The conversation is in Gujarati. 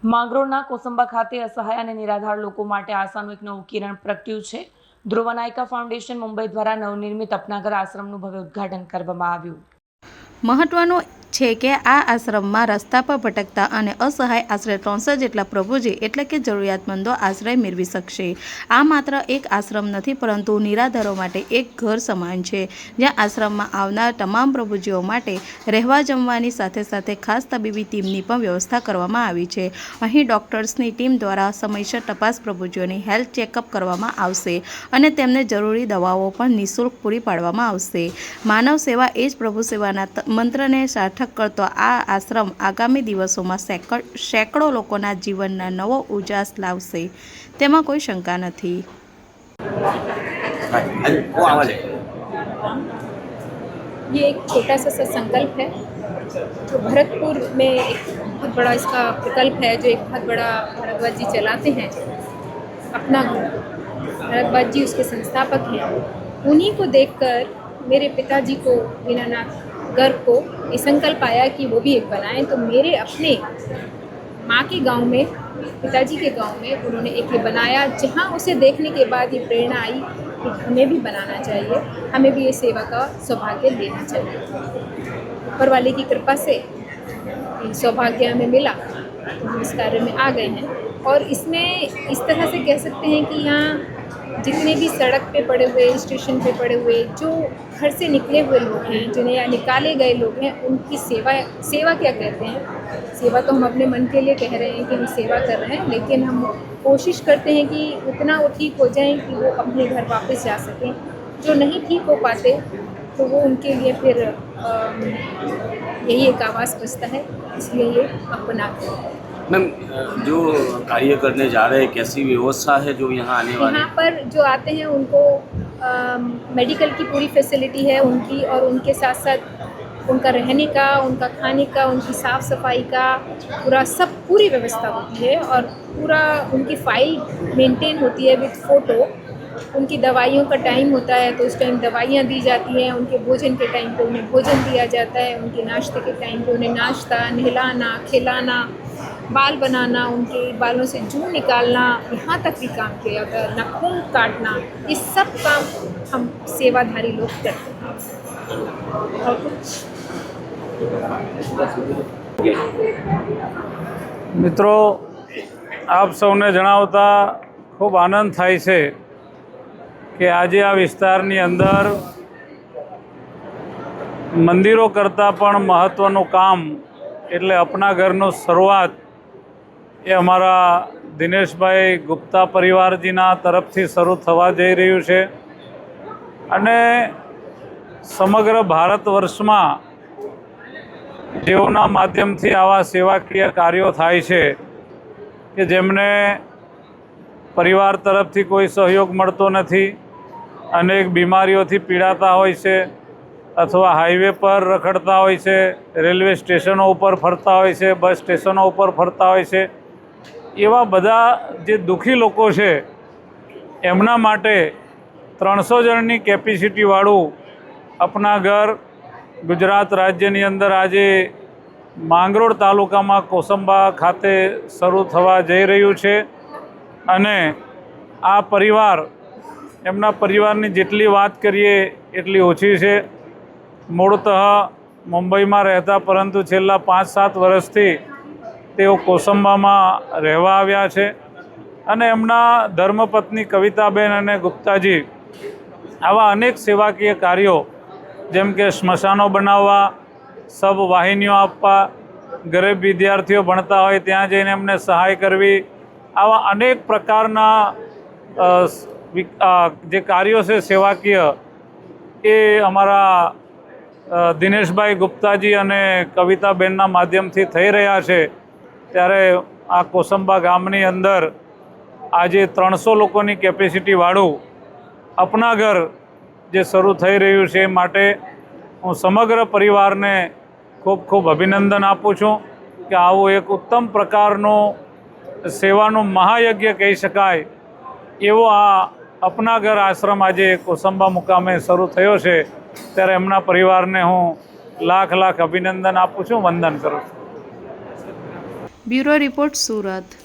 માંગરોળના કોસંબા ખાતે અસહાય અને નિરાધાર લોકો માટે આશાનું એક નવું કિરણ પ્રગટ્યું છે। ધ્રુવ નાયકા ફાઉન્ડેશન મુંબઈ દ્વારા નવનિર્મિત અપનાઘર આશ્રમનું ભવ્ય ઉદ્ઘાટન કરવામાં આવ્યું। મહત્વનું છે કે આ આશ્રમમાં રસ્તા પર ભટકતા અને અસહાય આશરે 300 જેટલા પ્રભુજી એટલે કે જરૂરિયાતમંદો આશ્રય મેળવી શકશે। આ માત્ર એક આશ્રમ નથી પરંતુ નિરાધારો માટે એક ઘર સમાન છે, જ્યાં આશ્રમમાં આવનાર તમામ પ્રભુજીઓ માટે રહેવા જમવાની સાથે સાથે ખાસ તબીબી ટીમની પણ વ્યવસ્થા કરવામાં આવી છે। અહીં ડોક્ટર્સની ટીમ દ્વારા સમયસર તપાસ, પ્રભુજીઓની હેલ્થ ચેકઅપ કરવામાં આવશે અને તેમને જરૂરી દવાઓ પણ નિઃશુલ્ક પૂરી પાડવામાં આવશે। માનવ સેવા એ જ પ્રભુ સેવાના મંત્રને સાર્થક કરતો આ આશ્રમ આગામી દિવસોમાં સેંકડો લોકોના જીવનના નવો ઉજાસ લાવશે, તેમાં કોઈ શંકા નથી। ये एक छोटा सा संकल्प है जो भरतपुर में एक बहुत बड़ा इसका प्रकल्प है, जो एक बहुत बड़ा भारद्वाज जी चलाते हैं अपना घर। भारद्वाज जी उसके संस्थापक हैं। उन्हीं को देखकर मेरे पिताजी को, दीनानाथ गर्ग को ये संकल्प आया कि वो भी एक बनाएं। तो मेरे अपने माँ के गांव में, पिताजी के गांव में उन्होंने एक ये बनाया, जहाँ उसे देखने के बाद ये प्रेरणा आई कि हमें भी बनाना चाहिए, हमें भी ये सेवा का सौभाग्य लेना चाहिए। ऊपर वाले की कृपा से सौभाग्य हमें मिला तो हम इस कार्य में आ गए हैं। और इसमें इस तरह से कह सकते हैं कि यहाँ जितने भी सड़क पे पड़े हुए, स्टेशन पे पड़े हुए, जो घर से निकले हुए लोग हैं, जिन्हें यहाँ निकाले गए लोग हैं, उनकी सेवा क्या कहते हैं, सेवा तो हम अपने मन के लिए कह रहे हैं कि हम सेवा कर रहे हैं, लेकिन हम कोशिश करते हैं कि उतना वो ठीक हो जाएं कि वो अपने घर वापस जा सकें। जो नहीं ठीक हो पाते तो वो उनके लिए फिर यही एक आवाज़ बचता है, इसलिए ये अपना मैम, जो कार्य करने जा रहे हैं, कैसी व्यवस्था है जो यहाँ आने वाले? यहाँ पर जो आते हैं उनको मेडिकल की पूरी फैसिलिटी है उनकी, और उनके साथ साथ उनका रहने का, उनका खाने का, उनकी साफ़ सफाई का पूरी व्यवस्था होती है। और पूरा उनकी फ़ाइल मेंटेन होती है विद फ़ोटो। उनकी दवाइयों का टाइम होता है तो उस टाइम दवाइयाँ दी जाती हैं, उनके भोजन के टाइम पे उन्हें भोजन दिया जाता है, उनके नाश्ते के टाइम पे उन्हें नाश्ता, नहलाना, खिलाना, बाल बनाना, उनके बालों से जूं निकालना, यहाँ तक भी काम किया जाता है, नाखून काटना, ये सब काम हम सेवाधारी लोग करते हैं। और कुछ મિત્રો, આપ સૌને જણાવતા ખૂબ આનંદ થાય છે કે આજે આ વિસ્તારની અંદર મંદિરો કરતાં પણ મહત્ત્વનું કામ એટલે અપના ઘરનું શરૂઆત એ અમારા દિનેશભાઈ ગુપ્તા પરિવારજીના તરફથી શરૂ થવા જઈ રહ્યું છે। અને સમગ્ર ભારત વર્ષમાં જેઓના માધ્યમથી આવા સેવાકીય કાર્યો થાય છે કે જેમને પરિવાર તરફથી કોઈ સહયોગ મળતો નથી, અનેક બીમારીઓથી પીડાતા હોય છે, અથવા હાઈવે પર રખડતા હોય છે, રેલવે સ્ટેશનો ઉપર ફરતા હોય છે, બસ સ્ટેશનો ઉપર ફરતા હોય છે, એવા બધા જે દુઃખી લોકો છે એમના માટે 300 જણની કેપેસિટીવાળું અપના ઘર ગુજરાત રાજ્યની અંદર આજે માંગરોળ તાલુકામાં કોસંબા ખાતે શરૂ થવા જઈ રહ્યું છે। અને આ પરિવાર, એમના પરિવારની જેટલી વાત કરીએ એટલી ઓછી છે। મૂળતઃ મુંબઈમાં રહેતા પરંતુ છેલ્લા 5-7 વર્ષથી તેઓ કોસંબામાં રહેવા આવ્યા છે। અને એમના ધર્મપત્ની કવિતાબેન અને ગુપ્તાજી આવા અનેક સેવાકીય કાર્યો, જેમ કે સ્મશાનો બનાવવા, સબ વાહિનીઓ આપવા, ગરીબ વિદ્યાર્થીઓ ભણતા હોય ત્યાં જઈને એમને સહાય કરવી, આવા અનેક પ્રકારના જે કાર્યો છે સેવાકીય, એ અમારા દિનેશભાઈ ગુપ્તાજી અને કવિતાબેનના માધ્યમથી થઈ રહ્યા છે। ત્યારે આ કોસંબા ગામની અંદર આજે 300 લોકોની કેપેસિટીવાળું અપના ઘર જે શરૂ થઈ રહ્યું છે, એ માટે હું સમગ્ર પરિવારને ખૂબ ખૂબ અભિનંદન આપું છું કે આવું એક ઉત્તમ પ્રકારનું સેવાનું મહાયજ્ઞ કહી શકાય એવો આ અપના ઘર આશ્રમ આજે કોસંબા મુકામે શરૂ થયો છે। ત્યારે એમના પરિવારને હું લાખ લાખ અભિનંદન આપું છું, વંદન કરું છું। Bureau report Surat.